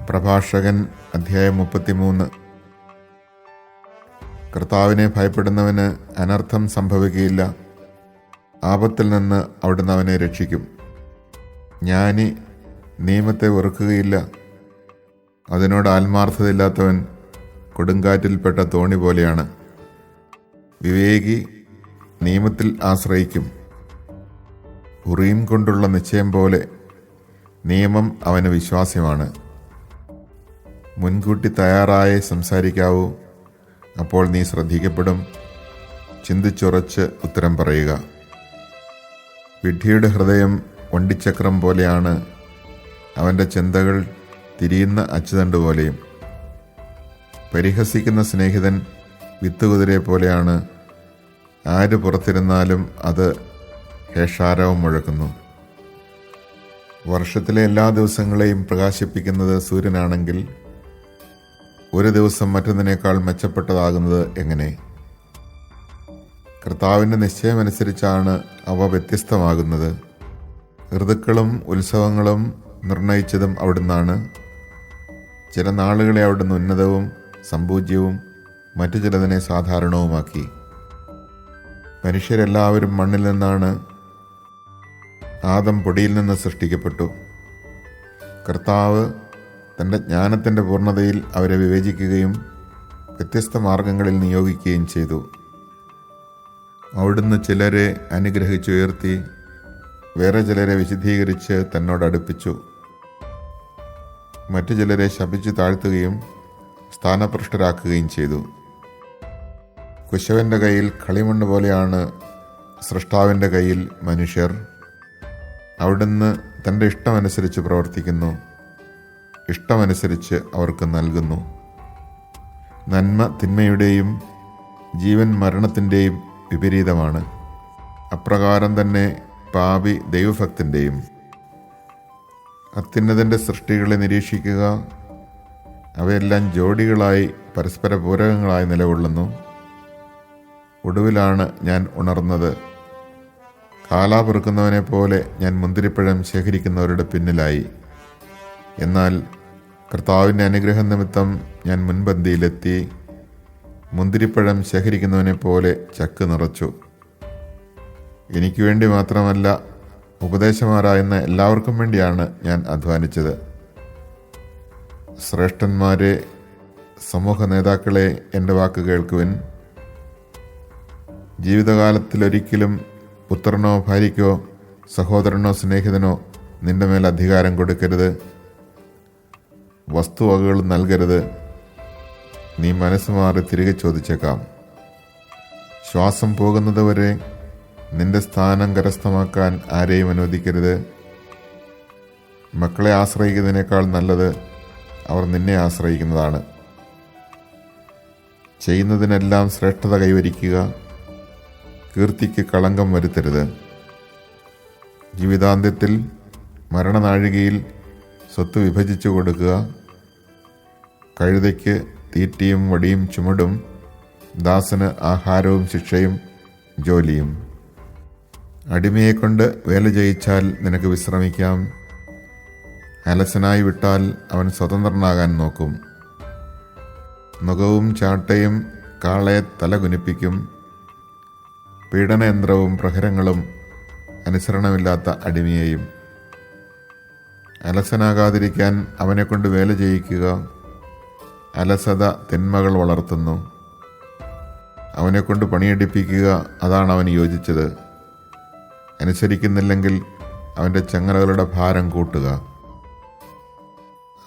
പ്രഭാഷകൻ അധ്യായം 33. കർത്താവിനെ ഭയപ്പെടുന്നവന് അനർത്ഥം സംഭവിക്കുകയില്ല. ആപത്തിൽ നിന്ന് അവിടുന്ന് അവനെ രക്ഷിക്കും. ജ്ഞാനി നിയമത്തെ വെറുക്കുകയില്ല. അതിനോട് ആത്മാർത്ഥതയില്ലാത്തവൻ കൊടുങ്കാറ്റിൽപ്പെട്ട തോണി പോലെയാണ്. വിവേകി നിയമത്തിൽ ആശ്രയിക്കും. ഉറീം കൊണ്ടുള്ള നിശ്ചയം പോലെ നിയമം അവന് വിശ്വാസ്യമാണ്. മുൻകൂട്ടി തയ്യാറായി സംസാരിക്കാവൂ, അപ്പോൾ നീ ശ്രദ്ധിക്കപ്പെടും. ചിന്തിച്ചുറച്ച് ഉത്തരം പറയുക. വിഡ്ഢിയുടെ ഹൃദയം വണ്ടിച്ചക്രം പോലെയാണ്, അവൻ്റെ ചിന്തകൾ തിരിയുന്ന അച്ചുതണ്ട് പോലെയും. പരിഹസിക്കുന്ന സ്നേഹിതൻ വിത്തുകുതിരയെ പോലെയാണ്, ആര് പുറത്തിരുന്നാലും അത് ഹേഷാരവം മുഴക്കുന്നു. വർഷത്തിലെ എല്ലാ ദിവസങ്ങളെയും പ്രകാശിപ്പിക്കുന്നത് സൂര്യനാണെങ്കിൽ ഒരു ദിവസം മറ്റൊന്നിനേക്കാൾ മെച്ചപ്പെട്ടതാകുന്നത് എങ്ങനെ? കർത്താവിൻ്റെ നിശ്ചയമനുസരിച്ചാണ് അവ വ്യത്യസ്തമാകുന്നത്. ഋതുക്കളും ഉത്സവങ്ങളും നിർണയിച്ചതും അവിടുന്നാണ്. ചില നാളുകളെ അവിടുന്ന് ഉന്നതവും സംപൂജ്യവും മറ്റു ചിലതിനെ സാധാരണവുമാക്കി. മനുഷ്യരെല്ലാവരും മണ്ണിൽ നിന്നാണ്. ആദം പൊടിയിൽ നിന്ന് സൃഷ്ടിക്കപ്പെട്ടു. കർത്താവ് തൻ്റെ ജ്ഞാനത്തിൻ്റെ പൂർണ്ണതയിൽ അവരെ വിവേചിക്കുകയും വ്യത്യസ്ത മാർഗങ്ങളിൽ നിയോഗിക്കുകയും ചെയ്തു. അവിടുന്ന് ചിലരെ അനുഗ്രഹിച്ചുയർത്തി, വേറെ ചിലരെ വിശുദ്ധീകരിച്ച് തന്നോടടുപ്പിച്ചു. മറ്റു ചിലരെ ശപിച്ചു താഴ്ത്തുകയും സ്ഥാനഭ്രഷ്ടരാക്കുകയും ചെയ്തു. കുശവൻ്റെ കയ്യിൽ കളിമണ്ണ് പോലെയാണ് സൃഷ്ടാവിൻ്റെ കയ്യിൽ മനുഷ്യർ. അവിടുന്ന് തൻ്റെ ഇഷ്ടമനുസരിച്ച് പ്രവർത്തിക്കുന്നു, ഇഷ്ടമനുസരിച്ച് അവർക്ക് നൽകുന്നു. നന്മ തിന്മയുടെയും ജീവൻ മരണത്തിൻ്റെയും വിപരീതമാണ്. അപ്രകാരം തന്നെ പാപി ദൈവഭക്തൻ്റെയും. അത്യുന്നതൻ്റെ സൃഷ്ടികളെ നിരീക്ഷിക്കുക. അവയെല്ലാം ജോഡികളായി പരസ്പര പൂരകങ്ങളായി നിലകൊള്ളുന്നു. ഒടുവിലാണ് ഞാൻ ഉണർന്നത്. കാലാ പെറുക്കുന്നവനെ പോലെ ഞാൻ മുന്തിരിപ്പഴം ശേഖരിക്കുന്നവരുടെ പിന്നിലായി. എന്നാൽ കർത്താവിൻ്റെ അനുഗ്രഹം നിമിത്തം ഞാൻ മുൻപന്തിയിലെത്തി. മുന്തിരിപ്പഴം ശേഖരിക്കുന്നവനെ പോലെ ചക്ക് നിറച്ചു. എനിക്ക് വേണ്ടി മാത്രമല്ല, ഉപദേശമാരായുന്ന എല്ലാവർക്കും വേണ്ടിയാണ് ഞാൻ അധ്വാനിച്ചത്. ശ്രേഷ്ഠന്മാരെ, സമൂഹ നേതാക്കളെ, എൻ്റെ വാക്ക് കേൾക്കുവിൻ. ജീവിതകാലത്തിലൊരിക്കലും പുത്രനോ ഭാര്യയ്ക്കോ സഹോദരനോ സ്നേഹിതനോ നിന്റെ മേൽ അധികാരം കൊടുക്കരുത്. വസ്തുവകകൾ നൽകരുത്. നീ മനസ്സ് മാറി തിരികെ ചോദിച്ചേക്കാം. ശ്വാസം പോകുന്നതുവരെ നിന്റെ സ്ഥാനം കരസ്ഥമാക്കാൻ ആരെയും അനുവദിക്കരുത്. മക്കളെ ആശ്രയിക്കുന്നതിനേക്കാൾ നല്ലത് അവർ നിന്നെ ആശ്രയിക്കുന്നതാണ്. ചെയ്യുന്നതിനെല്ലാം ശ്രേഷ്ഠത കൈവരിക്കുക. കീർത്തിക്ക് കളങ്കം വരുത്തരുത്. ജീവിതാന്ത്യത്തിൽ മരണനാഴികയിൽ സ്വത്ത് വിഭജിച്ചു കൊടുക്കുക. കഴുതയ്ക്ക് തീറ്റിയും വടിയും ചുമടും, ദാസന് ആഹാരവും ശിക്ഷയും ജോലിയും. അടിമയെക്കൊണ്ട് വേല ചെയ്യിച്ചാൽ നിനക്ക് വിശ്രമിക്കാം. അലസനായി വിട്ടാൽ അവൻ സ്വതന്ത്രനാകാൻ നോക്കും. നുകവും ചാട്ടയും കാളയെ തല കുനിപ്പിക്കും. പീഡനയന്ത്രവും പ്രഹരങ്ങളും അനുസരണമില്ലാത്ത അടിമയെയും. അലസനാകാതിരിക്കാൻ അവനെക്കൊണ്ട് വേല ചെയ്യിക്കുക. അലസത തിന്മകൾ വളർത്തുന്നു. അവനെക്കൊണ്ട് പണിയെടുപ്പിക്കുക, അതാണ് അവന് യോജിച്ചത്. അനുസരിക്കുന്നില്ലെങ്കിൽ അവൻ്റെ ചങ്ങലകളുടെ ഭാരം കൂട്ടുക.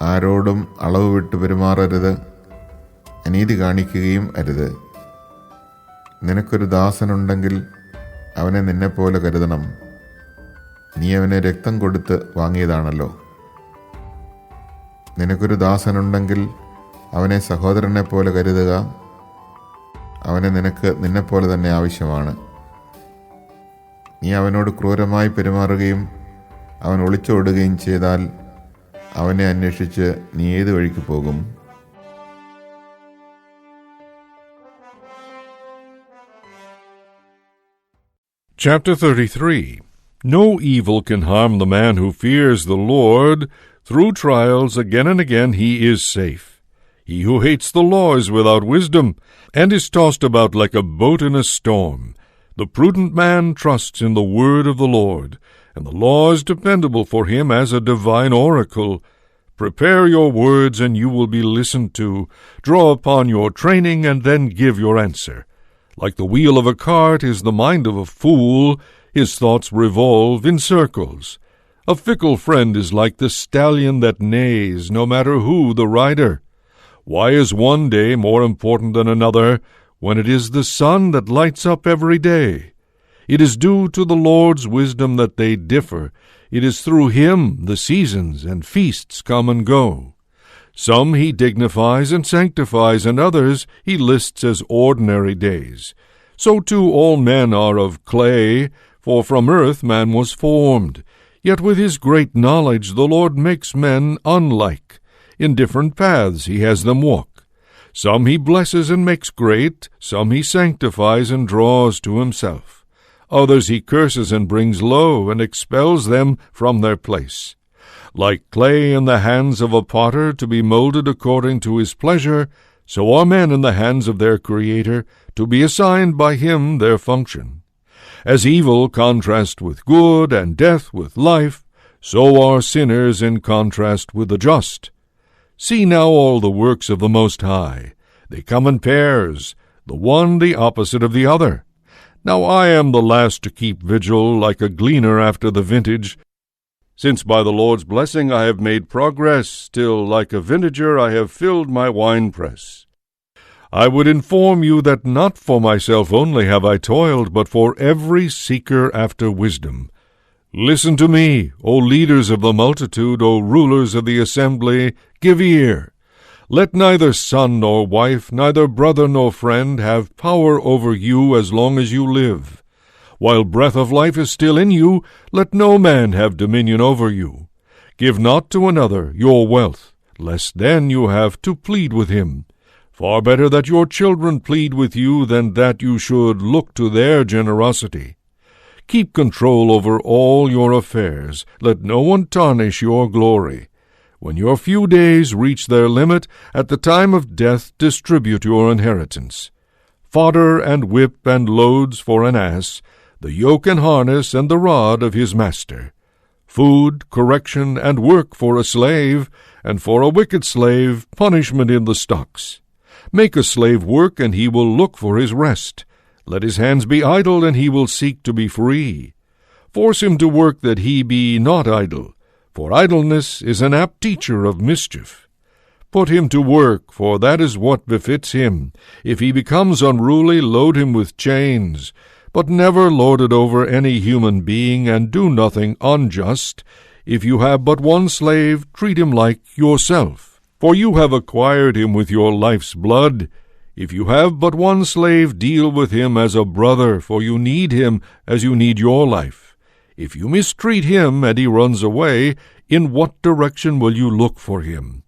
ആരോടും അളവ് വിട്ട് പെരുമാറരുത്. അനീതി കാണിക്കുകയും അരുത്. നിനക്കൊരു ദാസനുണ്ടെങ്കിൽ അവനെ നിന്നെപ്പോലെ കരുതണം. നീ അവനെ രക്തം കൊടുത്ത് വാങ്ങിയതാണല്ലോ. നിനക്കൊരു ദാസനുണ്ടെങ്കിൽ അവനെ സഹോദരനെ പോലെ കരുതുക. അവനെ നിനക്ക് നിന്നെപ്പോലെ തന്നെ ആവശ്യമാണ്. നീ അവനോട് ക്രൂരമായി പെരുമാറുകയും അവൻ ഒളിച്ചോടുകയും ചെയ്താൽ അവനെ അന്വേഷിച്ച് നീ ഏത് വഴിക്ക് പോകും? Chapter 33. No evil can harm the man who fears the Lord. Through trials again and again he is safe. He who hates the law is without wisdom, and is tossed about like a boat in a storm. The prudent man trusts in the word of the Lord, and the law is dependable for him as a divine oracle. Prepare your words, and you will be listened to. Draw upon your training, and then give your answer. Like the wheel of a cart is the mind of a fool. His thoughts revolve in circles. A fickle friend is like the stallion that neighs, no matter who the rider. Why is one day more important than another, when it is the sun that lights up every day? It is due to the Lord's wisdom that they differ. It is through him the seasons and feasts come and go. Some he dignifies and sanctifies, and others he lists as ordinary days. So too all men are of clay, for from earth man was formed. Yet with his great knowledge the Lord makes men unlike. In different paths he has them walk. Some he blesses and makes great, some he sanctifies and draws to himself. Others he curses and brings low, and expels them from their place. Like clay in the hands of a potter, to be molded according to his pleasure, so are men in the hands of their Creator, to be assigned by him their function. As evil contrasts with good, and death with life, so are sinners in contrast with the just. See now all the works of the Most High. They come in pairs, the one the opposite of the other. Now I am the last to keep vigil, like a gleaner after the vintage. Since by the Lord's blessing I have made progress, still like a vintager I have filled my winepress. I would inform you that not for myself only have I toiled, but for every seeker after wisdom. Listen to me, O leaders of the multitude, O rulers of the assembly, give ear. Let neither son nor wife, neither brother nor friend, have power over you as long as you live. While breath of life is still in you, let no man have dominion over you. Give not to another your wealth, lest then you have to plead with him. Far better that your children plead with you than that you should look to their generosity. Keep control over all your affairs. Let no one tarnish your glory. When your few days reach their limit, at the time of death distribute your inheritance. Fodder and whip and loads for an ass, the yoke and harness and the rod of his master. Food, correction, and work for a slave, and for a wicked slave punishment in the stocks. Make a slave work, and he will look for his rest. Let his hands be idle, and he will seek to be free. Force him to work that he be not idle, for idleness is an apt teacher of mischief. Put him to work, for that is what befits him. If he becomes unruly, load him with chains. But never lord it over any human being, and do nothing unjust. If you have but one slave, treat him like yourself, for you have acquired him with your life's blood. If you have but one slave, deal with him as a brother, for you need him as you need your life. If you mistreat him and he runs away, in what direction will you look for him?